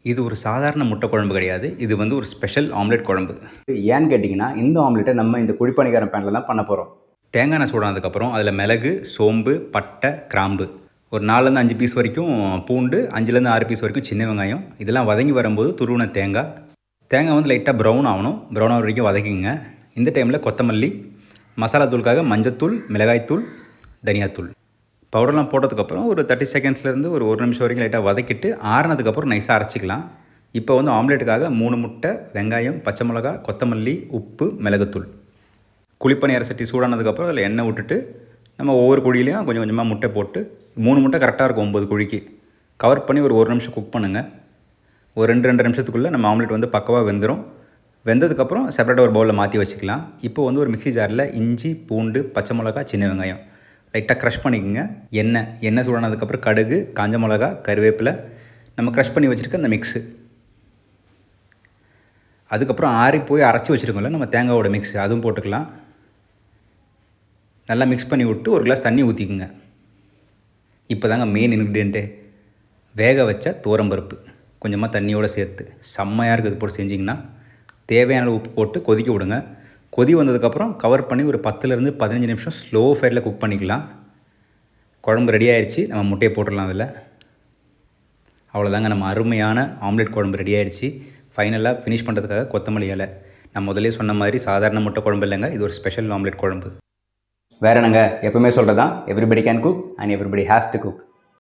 இது ஒரு சாதாரண முட்டை குழம்பு கிடையாது. இது வந்து ஒரு ஸ்பெஷல் ஆம்லெட் குழம்பு. ஏன்னு கேட்டிங்கன்னா, இந்த ஆம்லெட்டை நம்ம இந்த குழிப்பணிகாரம் பேனில் தான் பண்ண போகிறோம். தேங்காய் எண்ணெய் சூடானதுக்கப்புறம் அதில் மிளகு, சோம்பு, பட்டை, கிராம்பு, ஒரு 4லேருந்து 5 பீஸ் வரைக்கும் பூண்டு, 5லேருந்து 6 பீஸ் வரைக்கும் சின்ன வெங்காயம், இதெல்லாம் வதங்கி வரும்போது துருவின தேங்காய் வந்து லைட்டாக ப்ரௌன் ஆகணும். ப்ரௌன் ஆகிற வரைக்கும் வதக்கிங்க. இந்த டைமில் கொத்தமல்லி, மசாலா தூளுக்காக மஞ்சத்தூள், மிளகாய்த்தூள், தனியாத்தூள் பவுடர்லாம் போட்டதுக்கப்புறம் ஒரு 30 செகண்ட்ஸ்லேருந்து ஒரு 1 நிமிஷம் வரைக்கும் லைட்டாக வதக்கிட்டு ஆறுனதுக்கப்புறம் நைஸாக அரைச்சிக்கலாம். இப்போ வந்து ஆம்லேட்டுக்காக 3 முட்டை, வெங்காயம், பச்சை மிளகா, கொத்தமல்லி, உப்பு, மிளகுத்தூள். குழிப்பணியார சட்டி சூடானதுக்கப்புறம் அதில் எண்ணெய் விட்டுட்டு நம்ம ஒவ்வொரு குழியிலையும் கொஞ்சம் கொஞ்சமாக முட்டை போட்டு 3 முட்டை கரெக்டாக இருக்கும் 9 குழிக்கு. கவர் பண்ணி ஒரு 1 நிமிஷம் குக் பண்ணுங்கள். ஒரு 2 நிமிஷத்துக்குள்ளே நம்ம ஆம்லேட் வந்து பக்கவாக வெந்துடும். வெந்ததுக்கப்புறம் செப்பரேட்டாக ஒரு பவுலில் மாற்றி வச்சுக்கலாம். இப்போ வந்து ஒரு மிக்ஸி ஜாரில் இஞ்சி, பூண்டு, பச்சை மிளகா, சின்ன வெங்காயம் லைட்டாக க்ரஷ் பண்ணிக்கோங்க. எண்ணெய் சூடானதுக்கப்புறம் கடுகு, காஞ்ச மிளகா, கருவேப்பிலை, நம்ம க்ரஷ் பண்ணி வச்சுருக்க அந்த மிக்ஸு, அதுக்கப்புறம் ஆறி போய் அரைச்சி வச்சுருக்கோம்ல நம்ம தேங்காயோட மிக்ஸு, அதுவும் போட்டுக்கலாம். நல்லா மிக்ஸ் பண்ணி விட்டு ஒரு கிளாஸ் தண்ணி ஊற்றிக்குங்க. இப்போ தாங்க மெயின் இன்க்ரீடியண்ட்டு, வேக வச்ச துவரம்பருப்பு கொஞ்சமாக தண்ணியோடு சேர்த்து செம்மையாக இருக்குது. இது போட்டு செஞ்சிங்கன்னா தேவையான உப்பு போட்டு கொதிக்க விடுங்க. கொதி வந்ததுக்கப்புறம் கவர் பண்ணி ஒரு 10லேருந்து 15 நிமிஷம் ஸ்லோ ஃபயரில் குக் பண்ணிக்கலாம். குழம்பு ரெடி ஆகிடுச்சு. நம்ம முட்டையை போட்டுடலாம் அதில். அவ்வளோதாங்க, நம்ம அருமையான ஆம்லெட் குழம்பு ரெடி ஆகிடுச்சு. ஃபைனலாக ஃபினிஷ் பண்ணுறதுக்காக கொத்தமல்லி இலை. நான் முதலே சொன்ன மாதிரி சாதாரண முட்டை குழம்பு இல்லைங்க, இது ஒரு ஸ்பெஷல் ஆம்லெட் குழம்பு. வேறு என்னங்க, எப்பவுமே சொல்கிறது தான், everybody can cook and everybody has to cook.